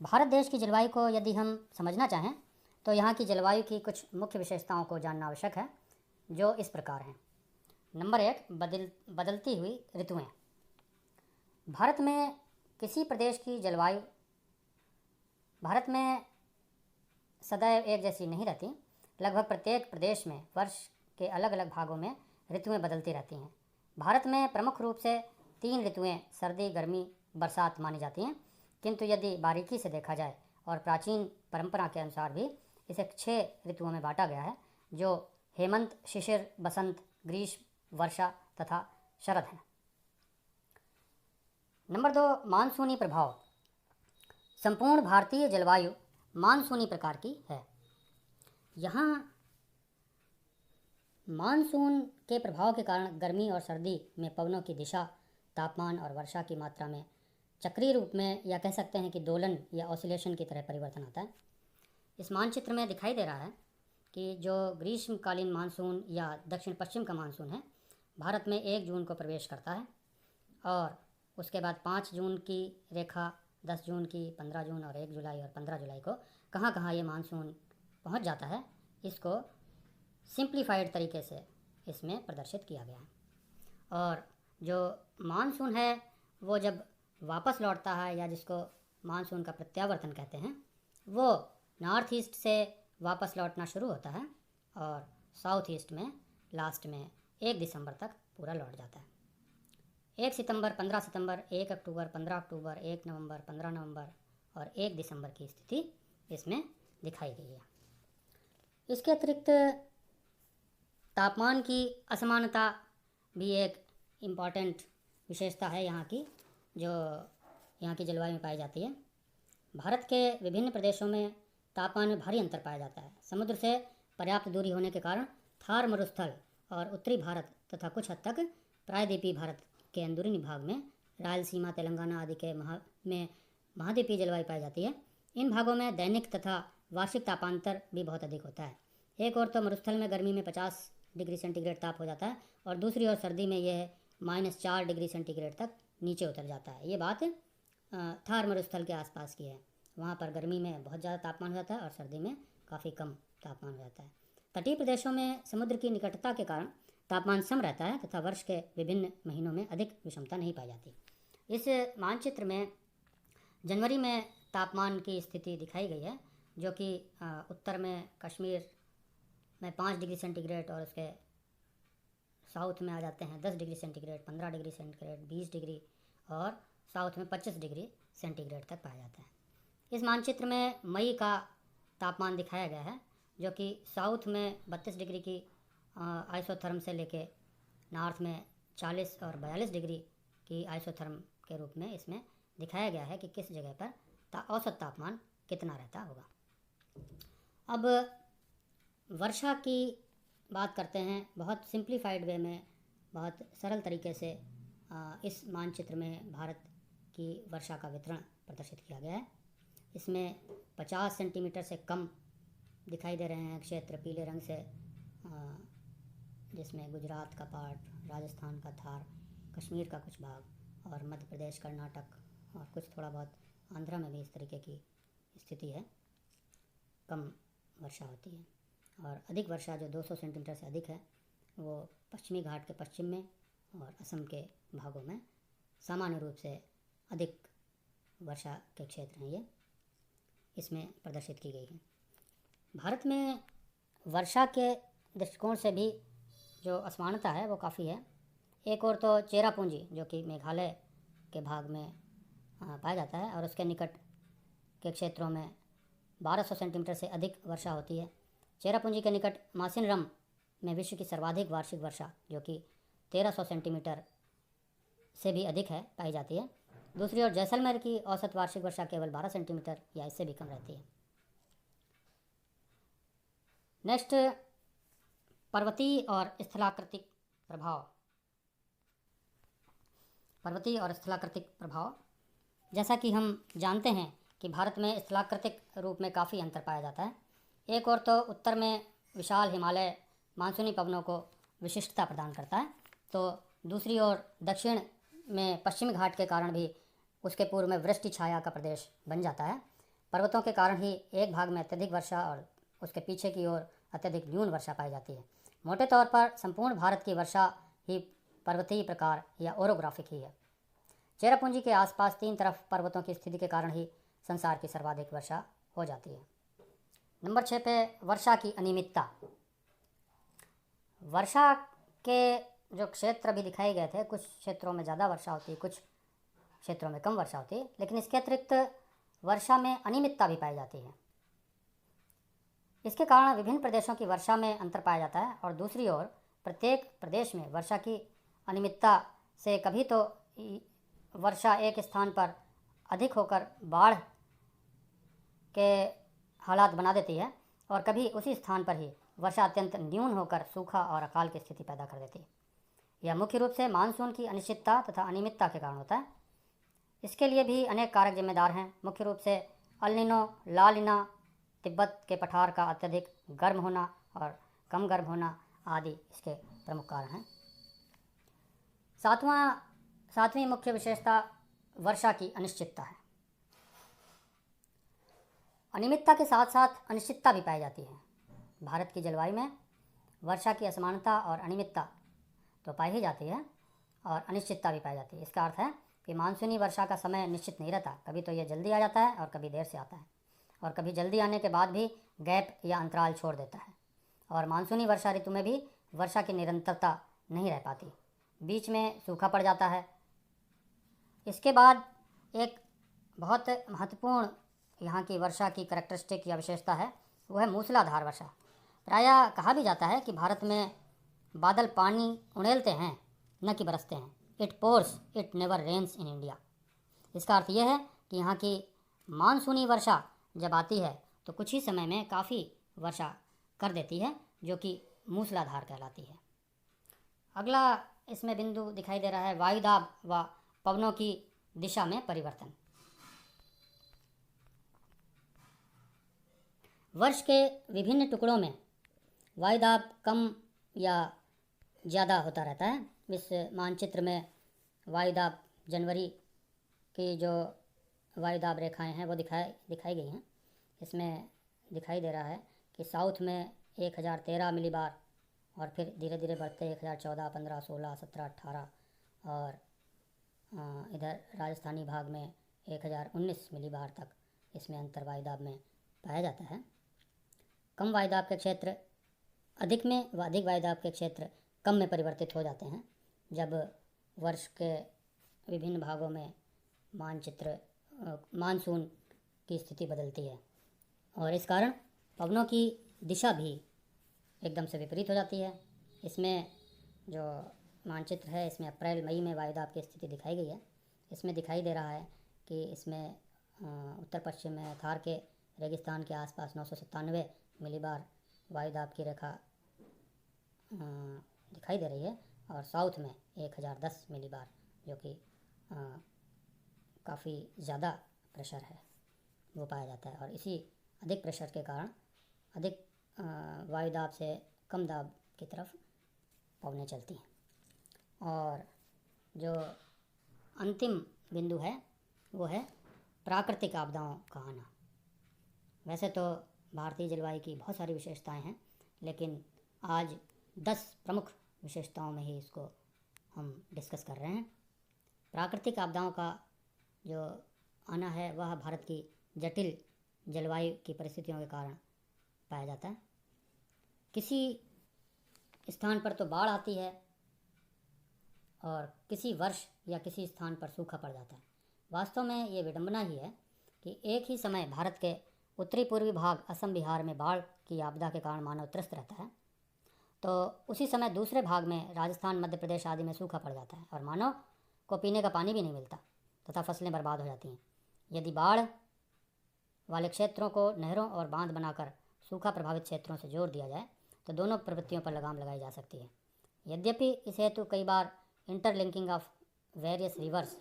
भारत देश की जलवायु को यदि हम समझना चाहें तो यहाँ की जलवायु की कुछ मुख्य विशेषताओं को जानना आवश्यक है, जो इस प्रकार हैं। नंबर 1, बदलती हुई ऋतुएं। भारत में किसी प्रदेश की जलवायु भारत में सदैव एक जैसी नहीं रहती। लगभग प्रत्येक प्रदेश में वर्ष के अलग अलग भागों में ऋतुएं बदलती रहती हैं। भारत में प्रमुख रूप से 3 ऋतुएं सर्दी, गर्मी, बरसात मानी जाती हैं, किंतु यदि बारीकी से देखा जाए और प्राचीन परंपरा के अनुसार भी इसे 6 ऋतुओं में बांटा गया है, जो हेमंत, शिशिर, बसंत, ग्रीष्म, वर्षा तथा शरद हैं। नंबर 2, मानसूनी प्रभाव। संपूर्ण भारतीय जलवायु मानसूनी प्रकार की है। यहाँ मानसून के प्रभाव के कारण गर्मी और सर्दी में पवनों की दिशा, तापमान और वर्षा की मात्रा में चक्रीय रूप में, या कह सकते हैं कि दोलन या ऑसिलेशन की तरह परिवर्तन आता है। इस मानचित्र में दिखाई दे रहा है कि जो ग्रीष्मकालीन मानसून या दक्षिण पश्चिम का मानसून है, भारत में 1 जून को प्रवेश करता है और उसके बाद 5 जून की रेखा, 10 जून की, 15 जून और 1 जुलाई और 15 जुलाई को कहाँ कहाँ ये मानसून पहुँच जाता है, इसको सिंप्लीफाइड तरीके से इसमें प्रदर्शित किया गया है। और जो मानसून है वो जब वापस लौटता है, या जिसको मानसून का प्रत्यावर्तन कहते हैं, वो नॉर्थ ईस्ट से वापस लौटना शुरू होता है और साउथ ईस्ट में लास्ट में 1 दिसंबर तक पूरा लौट जाता है। 1 सितंबर, 15 सितंबर, 1 अक्टूबर, 15 अक्टूबर, 1 नवंबर, 15 नवंबर और 1 दिसंबर की स्थिति इसमें दिखाई गई है। इसके अतिरिक्त तापमान की असमानता भी एक इम्पॉर्टेंट विशेषता है यहाँ की, जो यहाँ की जलवायु में पाई जाती है। भारत के विभिन्न प्रदेशों में तापमान में भारी अंतर पाया जाता है। समुद्र से पर्याप्त दूरी होने के कारण थार मरुस्थल और उत्तरी भारत तथा कुछ हद तक प्रायद्वीपीय भारत के अंदरूनी भाग में रायलसीमा, तेलंगाना आदि के महाद्वीपीय जलवायु पाई जाती है। इन भागों में दैनिक तथा वार्षिक तापांतर भी बहुत अधिक होता है। एक ओर तो मरुस्थल में गर्मी में 50 डिग्री सेंटीग्रेड ताप हो जाता है और दूसरी ओर सर्दी में यह -4 डिग्री सेंटीग्रेड तक नीचे उतर जाता है। ये बात थार मरुस्थल के आसपास की है। वहाँ पर गर्मी में बहुत ज़्यादा तापमान हो जाता है और सर्दी में काफ़ी कम तापमान हो जाता है। तटीय प्रदेशों में समुद्र की निकटता के कारण तापमान सम रहता है तथा वर्ष के विभिन्न महीनों में अधिक विषमता नहीं पाई जाती। इस मानचित्र में जनवरी में तापमान की स्थिति दिखाई गई है, जो कि उत्तर में कश्मीर में 5 डिग्री सेंटीग्रेड और उसके साउथ में आ जाते हैं 10 degree centigrade, 15 degree centigrade, 20 degree और साउथ में 25 डिग्री सेंटीग्रेड तक पाया जाता है। इस मानचित्र में मई का तापमान दिखाया गया है, जो कि साउथ में 32 डिग्री की आइसोथर्म से लेके नॉर्थ में 40 और 42 डिग्री की आइसोथर्म के रूप में इसमें दिखाया गया है कि किस जगह पर औसत तापमान कितना रहता होगा। अब वर्षा की बात करते हैं। बहुत सिंप्लीफाइड वे में, बहुत सरल तरीके से इस मानचित्र में भारत की वर्षा का वितरण प्रदर्शित किया गया है। इसमें 50 सेंटीमीटर से कम दिखाई दे रहे हैं क्षेत्र पीले रंग से, जिसमें गुजरात का पार्ट, राजस्थान का थार, कश्मीर का कुछ भाग और मध्य प्रदेश, कर्नाटक और कुछ थोड़ा बहुत आंध्रा में भी इस तरीके की स्थिति है। कम वर्षा होती है और अधिक वर्षा जो 200 सेंटीमीटर से अधिक है वो पश्चिमी घाट के पश्चिम में और असम के भागों में सामान्य रूप से अधिक वर्षा के क्षेत्र हैं, ये इसमें प्रदर्शित की गई है। भारत में वर्षा के दृष्टिकोण से भी जो असमानता है वो काफ़ी है। एक और तो चेरापूंजी, जो कि मेघालय के भाग में पाया जाता है और उसके निकट के क्षेत्रों में 1200 सेंटीमीटर से अधिक वर्षा होती है। चेरापूंजी के निकट मासिनरम में विश्व की सर्वाधिक वार्षिक वर्षा, जो कि 1300 सेंटीमीटर से भी अधिक है, पाई जाती है। दूसरी ओर जैसलमेर की औसत वार्षिक वर्षा केवल 12 सेंटीमीटर या इससे भी कम रहती है। नेक्स्ट, पर्वतीय और स्थलाकृतिक प्रभाव। पर्वतीय और स्थलाकृतिक प्रभाव, जैसा कि हम जानते हैं कि भारत में स्थलाकृतिक रूप में काफ़ी अंतर पाया जाता है। एक और तो उत्तर में विशाल हिमालय मानसूनी पवनों को विशिष्टता प्रदान करता है, तो दूसरी ओर दक्षिण में पश्चिमी घाट के कारण भी उसके पूर्व में वृष्टि छाया का प्रदेश बन जाता है। पर्वतों के कारण ही एक भाग में अत्यधिक वर्षा और उसके पीछे की ओर अत्यधिक न्यून वर्षा पाई जाती है। मोटे तौर पर संपूर्ण भारत की वर्षा ही पर्वतीय प्रकार या ओरोग्राफिक ही है। चेरापूंजी के आसपास 3 तरफ पर्वतों की स्थिति के कारण ही संसार की सर्वाधिक वर्षा हो जाती है। नंबर 6 पे वर्षा की अनियमितता। वर्षा के जो क्षेत्र भी दिखाए गए थे, कुछ क्षेत्रों में ज़्यादा वर्षा होती है, कुछ क्षेत्रों में कम वर्षा होती है, लेकिन इसके अतिरिक्त वर्षा में अनियमितता भी पाई जाती है। इसके कारण विभिन्न प्रदेशों की वर्षा में अंतर पाया जाता है और दूसरी ओर प्रत्येक प्रदेश में वर्षा की अनियमितता से कभी तो वर्षा एक स्थान पर अधिक होकर बाढ़ के हालात बना देती है और कभी उसी स्थान पर ही वर्षा अत्यंत न्यून होकर सूखा और अकाल की स्थिति पैदा कर देती है। यह मुख्य रूप से मानसून की अनिश्चितता तथा अनियमितता के कारण होता है। इसके लिए भी अनेक कारक जिम्मेदार हैं। मुख्य रूप से अल नीनो, ला नीना, तिब्बत के पठार का अत्यधिक गर्म होना और कम गर्म होना आदि इसके प्रमुख कारण हैं। सातवीं मुख्य विशेषता वर्षा की अनिश्चितता है। अनियमितता के साथ साथ अनिश्चितता भी पाई जाती है। भारत की जलवायु में वर्षा की असमानता और अनियमितता तो पाई ही जाती है और अनिश्चितता भी पाई जाती है। इसका अर्थ है कि मानसूनी वर्षा का समय निश्चित नहीं रहता। कभी तो यह जल्दी आ जाता है और कभी देर से आता है, और कभी जल्दी आने के बाद भी गैप या अंतराल छोड़ देता है। और मानसूनी वर्षा ऋतु में भी वर्षा की निरंतरता नहीं रह पाती, बीच में सूखा पड़ जाता है। इसके बाद एक बहुत महत्वपूर्ण यहाँ की वर्षा की करैक्टरिस्टिक या विशेषता है, वो है मूसलाधार वर्षा। प्रायः कहा भी जाता है कि भारत में बादल पानी उड़ेलते हैं, न कि बरसते हैं। It pours, it never rains in India. इसका अर्थ यह है कि यहाँ की मानसूनी वर्षा जब आती है तो कुछ ही समय में काफ़ी वर्षा कर देती है, जो कि मूसलाधार कहलाती है। अगला इसमें बिंदु दिखाई दे रहा है वायुदाब व पवनों की दिशा में परिवर्तन। वर्ष के विभिन्न टुकड़ों में वायुदाब कम या ज़्यादा होता रहता है। इस मानचित्र में वायुदाब जनवरी की जो वायुदाब रेखाएं हैं वो दिखाई गई हैं। इसमें दिखाई दे रहा है कि साउथ में 1013 मिलीबार और फिर धीरे धीरे बढ़ते 1014, 15, 16, 17, 18 और इधर राजस्थानी भाग में 1019 मिलीबार तक इसमें अंतर वायुदाब में पाया जाता है। कम वायुदाब के क्षेत्र अधिक में व अधिक वायुदाब के क्षेत्र कम में परिवर्तित हो जाते हैं जब वर्ष के विभिन्न भागों में मानसून की स्थिति बदलती है, और इस कारण पवनों की दिशा भी एकदम से विपरीत हो जाती है। इसमें जो मानचित्र है, इसमें अप्रैल मई में वायुदाब की स्थिति दिखाई गई है। इसमें दिखाई दे रहा है कि इसमें उत्तर पश्चिम में थार के रेगिस्तान के आसपास 997 मिलीबार वायुदाब की रेखा दिखाई दे रही है, और साउथ में 1010 मिलीबार, जो कि काफ़ी ज़्यादा प्रेशर है, वो पाया जाता है। और इसी अधिक प्रेशर के कारण अधिक वायुदाब से कम दाब की तरफ पवनें चलती हैं। और जो अंतिम बिंदु है वो है प्राकृतिक आपदाओं का आना। वैसे तो भारतीय जलवायु की बहुत सारी विशेषताएं हैं, लेकिन आज 10 प्रमुख विशेषताओं में ही इसको हम डिस्कस कर रहे हैं। प्राकृतिक आपदाओं का जो आना है वह भारत की जटिल जलवायु की परिस्थितियों के कारण पाया जाता है। किसी स्थान पर तो बाढ़ आती है और किसी वर्ष या किसी स्थान पर सूखा पड़ जाता है। वास्तव में ये विडंबना ही है कि एक ही समय भारत के उत्तरी पूर्वी भाग असम बिहार में बाढ़ की आपदा के कारण मानव त्रस्त रहता है, तो उसी समय दूसरे भाग में राजस्थान, मध्य प्रदेश आदि में सूखा पड़ जाता है और मानव को पीने का पानी भी नहीं मिलता तथा फसलें बर्बाद हो जाती हैं। यदि बाढ़ वाले क्षेत्रों को नहरों और बांध बनाकर सूखा प्रभावित क्षेत्रों से जोड़ दिया जाए तो दोनों प्रवृत्तियों पर लगाम लगाई जा सकती है। यद्यपि इस हेतु कई बार इंटरलिंकिंग ऑफ वेरियस रिवर्स